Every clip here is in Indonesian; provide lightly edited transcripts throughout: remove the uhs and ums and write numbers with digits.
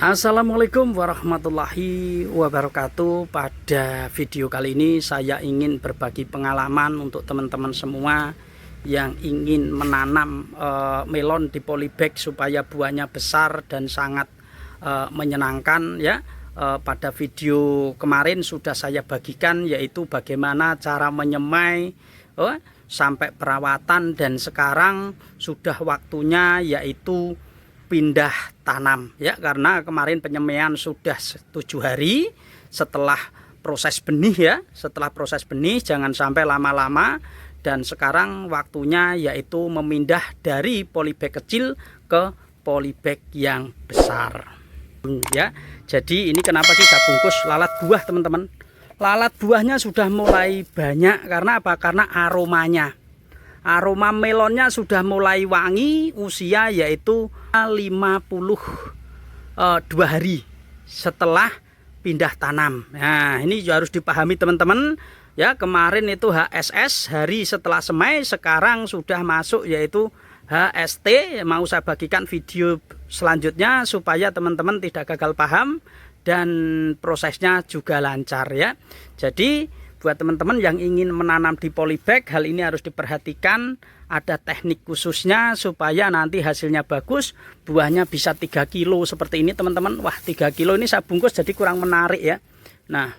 Assalamualaikum warahmatullahi wabarakatuh. Pada video kali ini saya ingin berbagi pengalaman untuk teman-teman semua yang ingin menanam melon di polybag supaya buahnya besar dan sangat menyenangkan ya. Pada video kemarin sudah saya bagikan, yaitu bagaimana cara menyemai sampai perawatan, dan sekarang sudah waktunya yaitu pindah tanam ya, karena kemarin penyemaian sudah 7 hari setelah proses benih ya. Setelah proses benih jangan sampai lama-lama, dan sekarang waktunya yaitu memindah dari polybag kecil ke polybag yang besar ya. Jadi ini kenapa sih saya bungkus lalat buah, teman-teman? Lalat buahnya sudah mulai banyak karena apa? Karena aroma melonnya sudah mulai wangi, usia yaitu 52 hari setelah pindah tanam. Nah, ini harus dipahami teman-teman ya. Kemarin itu HSS, hari setelah semai, sekarang sudah masuk yaitu HST. Mau saya bagikan video selanjutnya supaya teman-teman tidak gagal paham dan prosesnya juga lancar ya. Jadi buat teman-teman yang ingin menanam di polybag, hal ini harus diperhatikan. Ada teknik khususnya supaya nanti hasilnya bagus. Buahnya bisa 3 kilo seperti ini, teman-teman. Wah, 3 kilo ini saya bungkus jadi kurang menarik ya. Nah,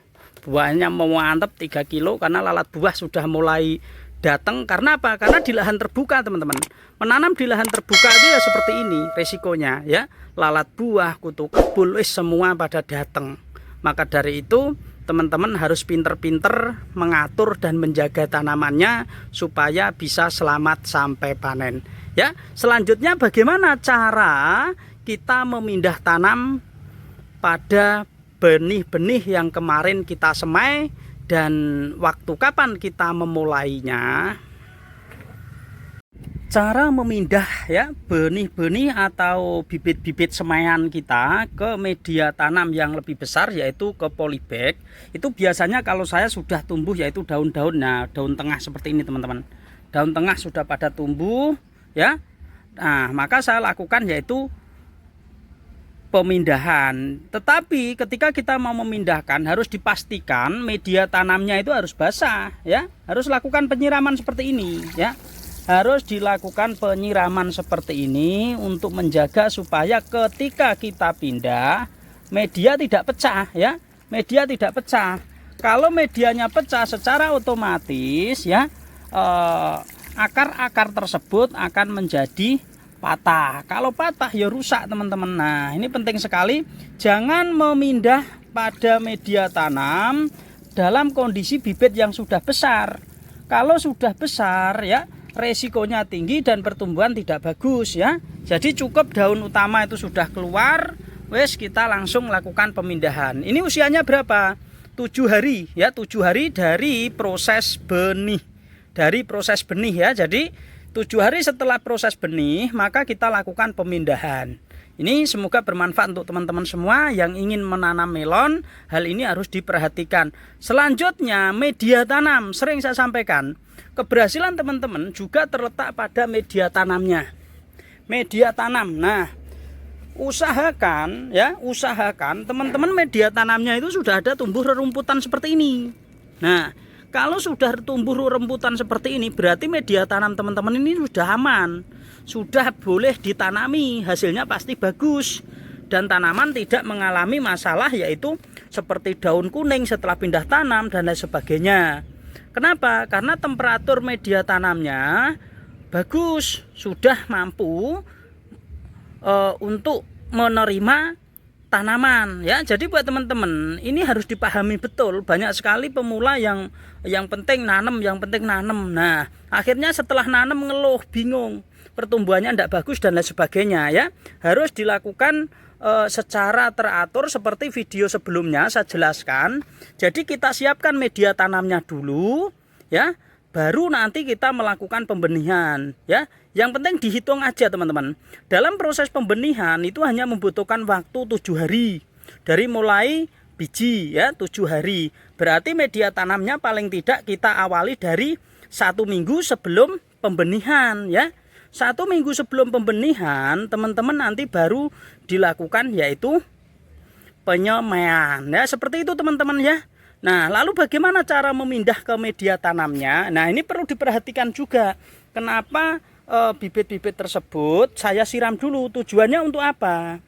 buahnya mau mantap 3 kilo karena lalat buah sudah mulai datang. Karena apa? Karena di lahan terbuka, teman-teman. Menanam di lahan terbuka itu ya seperti ini resikonya ya. Lalat buah, kutu kebul, semua pada datang. Maka dari itu teman-teman harus pinter-pinter mengatur dan menjaga tanamannya supaya bisa selamat sampai panen ya. Selanjutnya bagaimana cara kita memindah tanam pada benih-benih yang kemarin kita semai, dan waktu kapan kita memulainya. Cara memindah ya benih-benih atau bibit-bibit semaian kita ke media tanam yang lebih besar yaitu ke polybag. Itu biasanya kalau saya sudah tumbuh yaitu daun-daun, nah daun tengah seperti ini, teman-teman. Daun tengah sudah pada tumbuh ya. Nah, maka saya lakukan yaitu pemindahan. Tetapi ketika kita mau memindahkan harus dipastikan media tanamnya itu harus basah ya. Harus lakukan penyiraman seperti ini ya. Harus dilakukan penyiraman seperti ini untuk menjaga supaya ketika kita pindah media tidak pecah ya. Media tidak pecah. Kalau medianya pecah secara otomatis ya akar-akar tersebut akan menjadi patah. Kalau patah ya rusak, teman-teman. Nah, ini penting sekali, jangan memindah pada media tanam dalam kondisi bibit yang sudah besar. Kalau sudah besar ya resikonya tinggi dan pertumbuhan tidak bagus ya. Jadi cukup daun utama itu sudah keluar, wes kita langsung lakukan pemindahan. Ini usianya berapa? 7 hari ya, 7 hari dari proses benih. Dari proses benih ya. Jadi 7 hari setelah proses benih maka kita lakukan pemindahan. Ini semoga bermanfaat untuk teman-teman semua yang ingin menanam melon. Hal ini harus diperhatikan. Selanjutnya media tanam, sering saya sampaikan, keberhasilan teman-teman juga terletak pada media tanamnya. Media tanam. Nah, usahakan teman-teman media tanamnya itu sudah ada tumbuh rerumputan seperti ini. Nah, kalau sudah tumbuh rerumputan seperti ini berarti media tanam teman-teman ini sudah aman. Sudah boleh ditanami, hasilnya pasti bagus. Dan tanaman tidak mengalami masalah yaitu seperti daun kuning setelah pindah tanam dan lain sebagainya. Kenapa? Karena temperatur media tanamnya bagus, sudah mampu untuk menerima tanaman ya. Jadi buat teman-teman ini harus dipahami betul. Banyak sekali pemula yang penting nanam, Nah, akhirnya setelah nanam ngeluh, bingung, pertumbuhannya tidak bagus dan lain sebagainya ya. Harus dilakukan secara teratur seperti video sebelumnya saya jelaskan. Jadi kita siapkan media tanamnya dulu ya, baru nanti kita melakukan pembenihan ya. Yang penting dihitung aja, teman-teman. Dalam proses pembenihan itu hanya membutuhkan waktu 7 hari dari mulai biji ya, 7 hari. Berarti media tanamnya paling tidak kita awali dari 1 minggu sebelum pembenihan ya. 1 minggu sebelum pembenihan teman-teman nanti baru dilakukan yaitu penyemaian. Ya, seperti itu teman-teman ya. Nah, lalu bagaimana cara memindah ke media tanamnya? Nah, ini perlu diperhatikan juga. Kenapa bibit-bibit tersebut saya siram dulu? Tujuannya untuk apa?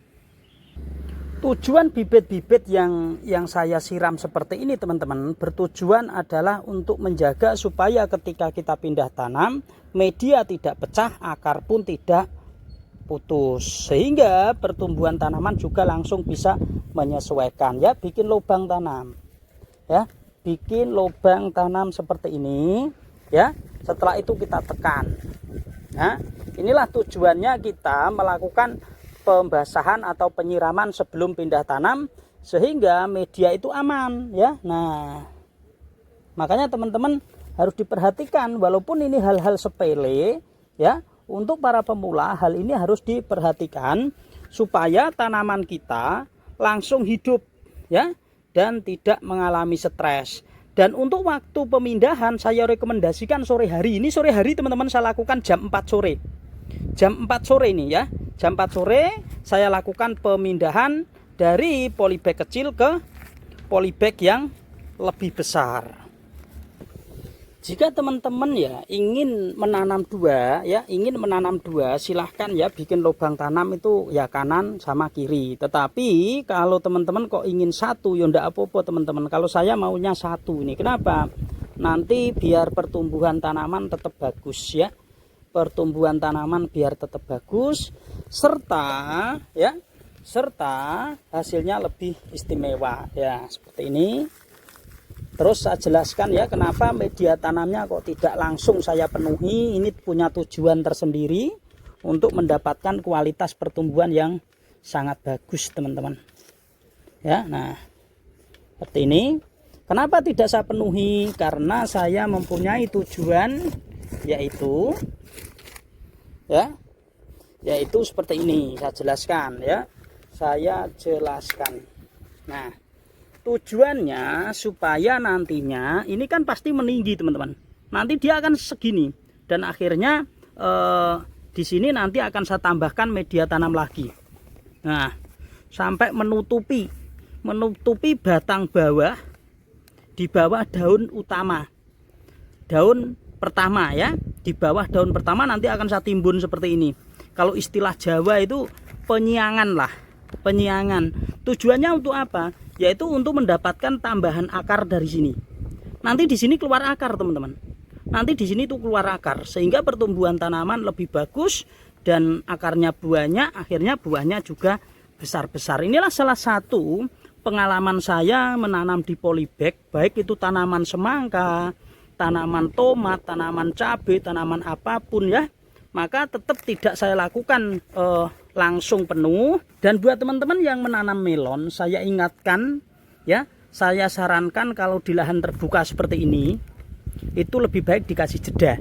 Tujuan bibit-bibit yang saya siram seperti ini teman-teman, bertujuan adalah untuk menjaga supaya ketika kita pindah tanam, media tidak pecah, akar pun tidak putus, sehingga pertumbuhan tanaman juga langsung bisa menyesuaikan. Ya, bikin lubang tanam, ya, bikin lubang tanam seperti ini, ya. Setelah itu kita tekan. Nah, inilah tujuannya kita melakukan pembasahan atau penyiraman sebelum pindah tanam, sehingga media itu aman, ya. Nah, makanya teman-teman harus diperhatikan, walaupun ini hal-hal sepele, ya. Untuk para pemula hal ini harus diperhatikan supaya tanaman kita langsung hidup, ya, dan tidak mengalami stres. Dan untuk waktu pemindahan saya rekomendasikan sore hari. Ini sore hari teman-teman saya lakukan jam 4 sore. Jam 4 sore ini ya. Jam 4 sore saya lakukan pemindahan dari polybag kecil ke polybag yang lebih besar. Jika teman-teman ya ingin menanam dua, silahkan ya bikin lubang tanam itu ya kanan sama kiri. Tetapi kalau teman-teman kok ingin satu, ya ndak apa-apa teman-teman. Kalau saya maunya satu ini, kenapa? Nanti biar pertumbuhan tanaman tetap bagus ya. Pertumbuhan tanaman biar tetap bagus, serta hasilnya lebih istimewa ya, seperti ini. Terus saya jelaskan ya kenapa media tanamnya kok tidak langsung saya penuhi. Ini punya tujuan tersendiri untuk mendapatkan kualitas pertumbuhan yang sangat bagus teman-teman ya. Nah, seperti ini. Kenapa tidak saya penuhi? Karena saya mempunyai tujuan yaitu seperti ini. Saya jelaskan ya. Nah, tujuannya supaya nantinya ini kan pasti meninggi teman-teman. Nanti dia akan segini dan akhirnya di sini nanti akan saya tambahkan media tanam lagi. Nah, sampai menutupi batang bawah, di bawah daun utama, daun pertama ya. Di bawah daun pertama nanti akan saya timbun seperti ini. Kalau istilah Jawa itu penyiangan lah, penyiangan. Tujuannya untuk apa? Yaitu untuk mendapatkan tambahan akar dari sini. Nanti di sini keluar akar teman-teman. Nanti di sini tuh keluar akar sehingga pertumbuhan tanaman lebih bagus dan akarnya banyak, akhirnya buahnya juga besar-besar. Inilah salah satu pengalaman saya menanam di polybag, baik itu tanaman semangka, tanaman tomat, tanaman cabai, tanaman apapun ya. Maka tetap tidak saya lakukan langsung penuh. Dan buat teman-teman yang menanam melon, saya ingatkan ya, saya sarankan kalau di lahan terbuka seperti ini, itu lebih baik dikasih jeda.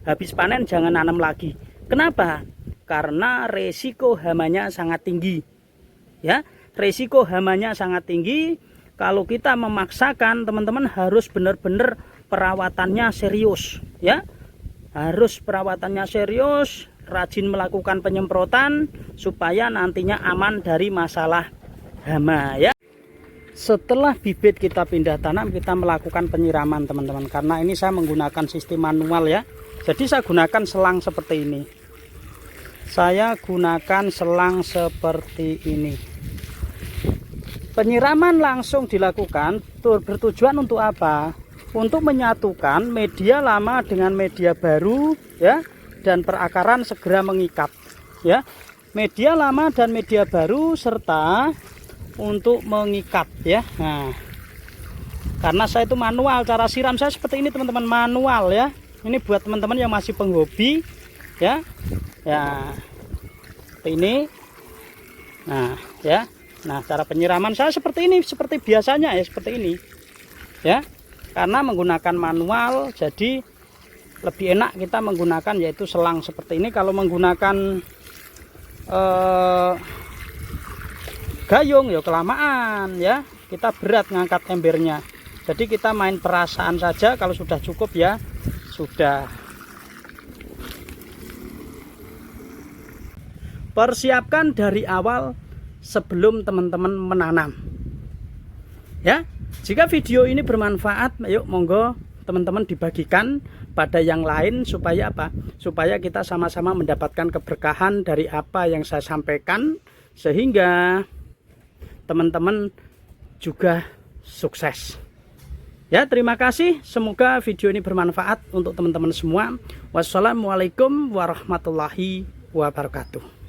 Habis panen jangan nanam lagi. Kenapa? Karena resiko hamanya sangat tinggi. Ya, resiko hamanya sangat tinggi. Kalau kita memaksakan, teman-teman harus benar-benar perawatannya serius ya. Harus perawatannya serius, rajin melakukan penyemprotan supaya nantinya aman dari masalah hama ya. Setelah bibit kita pindah tanam, kita melakukan penyiraman teman-teman. Karena ini saya menggunakan sistem manual ya. Jadi saya gunakan selang seperti ini. Saya gunakan selang seperti ini. Penyiraman langsung dilakukan bertujuan untuk apa? Untuk menyatukan media lama dengan media baru ya, dan perakaran segera mengikat ya. Media lama dan media baru serta untuk mengikat ya. Nah, karena saya itu manual, cara siram saya seperti ini teman-teman, manual ya. Ini buat teman-teman yang masih penghobi ya. Ya, seperti ini. Nah, ya. Nah, cara penyiraman saya seperti ini, seperti biasanya ya, seperti ini ya. Karena menggunakan manual jadi lebih enak kita menggunakan yaitu selang seperti ini. Kalau menggunakan gayung ya kelamaan ya, kita berat ngangkat embernya. Jadi kita main perasaan saja, kalau sudah cukup ya sudah. Persiapkan dari awal sebelum teman-teman menanam. Ya, jika video ini bermanfaat, yuk monggo teman-teman dibagikan pada yang lain supaya apa? Supaya kita sama-sama mendapatkan keberkahan dari apa yang saya sampaikan, sehingga teman-teman juga sukses. Ya, terima kasih. Semoga video ini bermanfaat untuk teman-teman semua. Wassalamualaikum warahmatullahi wabarakatuh.